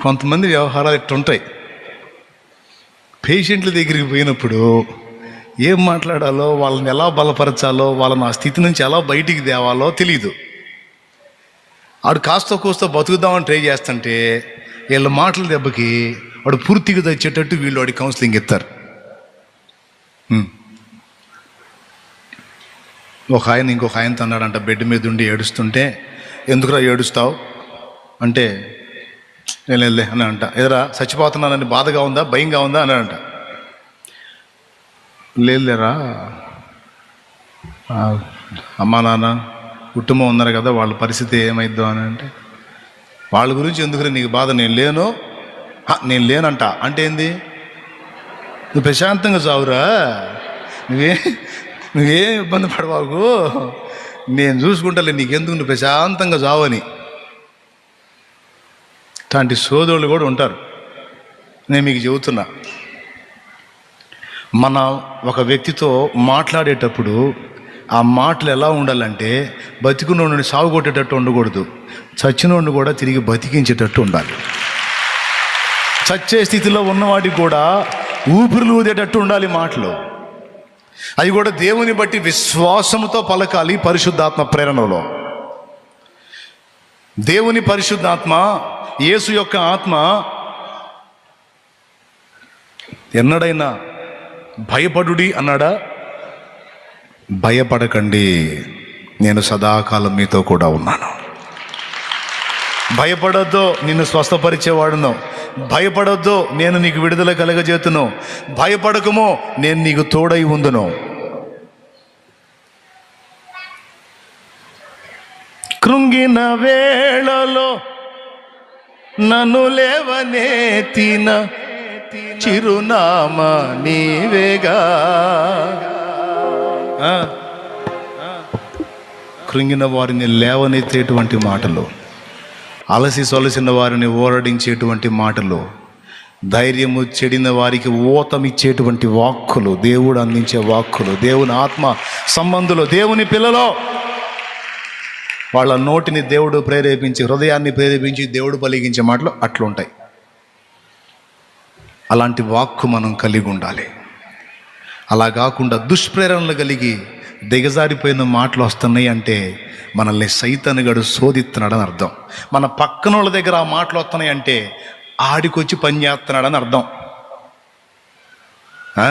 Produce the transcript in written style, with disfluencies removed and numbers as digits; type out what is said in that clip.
కొంతమంది వ్యవహారాలు ఇట్టుంటాయి. పేషెంట్ల దగ్గరికి పోయినప్పుడు ఏం మాట్లాడాలో, వాళ్ళని ఎలా బలపరచాలో, వాళ్ళని ఆ స్థితి నుంచి ఎలా బయటికి తేవాలో తెలియదు. వాడు కాస్త కూస్తో బతుకుదామని ట్రై చేస్తుంటే వీళ్ళ మాటల దెబ్బకి వాడు పూర్తిగా తెచ్చేటట్టు వీళ్ళు వాడి కౌన్సిలింగ్ ఇస్తారు. ఒక ఆయన ఇంకొక ఆయనతో అన్నాడంట, బెడ్ మీద ఉండి ఏడుస్తుంటే, ఎందుకురా ఏడుస్తావు అంటే, నేను వెళ్ళే అని అంట. ఎదురా చచ్చిపోతున్నానని బాధగా ఉందా, భయంగా ఉందా అని అంట. లేదులేరా, అమ్మా నాన్న కుటుంబం ఉన్నారు కదా, వాళ్ళ పరిస్థితి ఏమైద్దో అని అంటే, వాళ్ళ గురించి ఎందుకురా నీకు బాధ, నేను లేనంట అంటే ఏంది, నువ్వు ప్రశాంతంగా చావురా, నువ్వేం ఇబ్బంది పడవాకు, నేను చూసుకుంటాలే, నీకెందుకు, నువ్వు ప్రశాంతంగా చావని. ఇట్లాంటి సోదరులు కూడా ఉంటారు. నేను మీకు చెబుతున్నా, మన ఒక వ్యక్తితో మాట్లాడేటప్పుడు ఆ మాటలు ఎలా ఉండాలంటే, బతికున్నోడిని సాగు కొట్టేటట్టు ఉండకూడదు, చచ్చినోడిని కూడా తిరిగి బతికించేటట్టు ఉండాలి. చచ్చే స్థితిలో ఉన్నవాడికి కూడా ఊపిరులు ఊదేటట్టు ఉండాలి మాటలు. అవి కూడా దేవుని బట్టి విశ్వాసంతో పలకాలి. పరిశుద్ధాత్మ ప్రేరణలో దేవుని పరిశుద్ధాత్మ, యేసు యొక్క ఆత్మ ఎన్నడైనా భయపడుడి అన్నాడా? భయపడకండి, నేను సదాకాలం మీతో కూడా ఉన్నాను. భయపడొద్దు, నిన్ను స్వస్థపరిచేవాడును. భయపడొద్దు, నేను నీకు విడుదల కలగజేతును. భయపడకము, నేను నీకు తోడై ఉందును. కృంగిన వేళలో నన్ను లేవనెత్తిన చిరునామా నీవేగా. కృంగిన వారిని లేవనెత్తేటువంటి మాటలు, అలసి సొలసిన వారిని ఓరడించేటువంటి మాటలు, ధైర్యము చెడిన వారికి ఊతమిచ్చేటువంటి వాక్కులు, దేవుడు అందించే వాక్కులు, దేవుని ఆత్మ సంబంధులు, దేవుని పిల్లలో వాళ్ళ నోటిని దేవుడు ప్రేరేపించి, హృదయాన్ని ప్రేరేపించి దేవుడు పలికించే మాటలు అట్లుంటాయి. అలాంటి వాక్కు మనం కలిగి ఉండాలి. అలా కాకుండా దుష్ప్రేరణలు కలిగి దిగజారిపోయిన మాటలు వస్తున్నాయి అంటే మనల్ని సైతానుగాడు శోధిస్తున్నాడని అర్థం. మన పక్కన వాళ్ళ దగ్గర ఆ మాటలు వస్తున్నాయి అంటే ఆడికొచ్చి పని చేస్తున్నాడని అర్థం.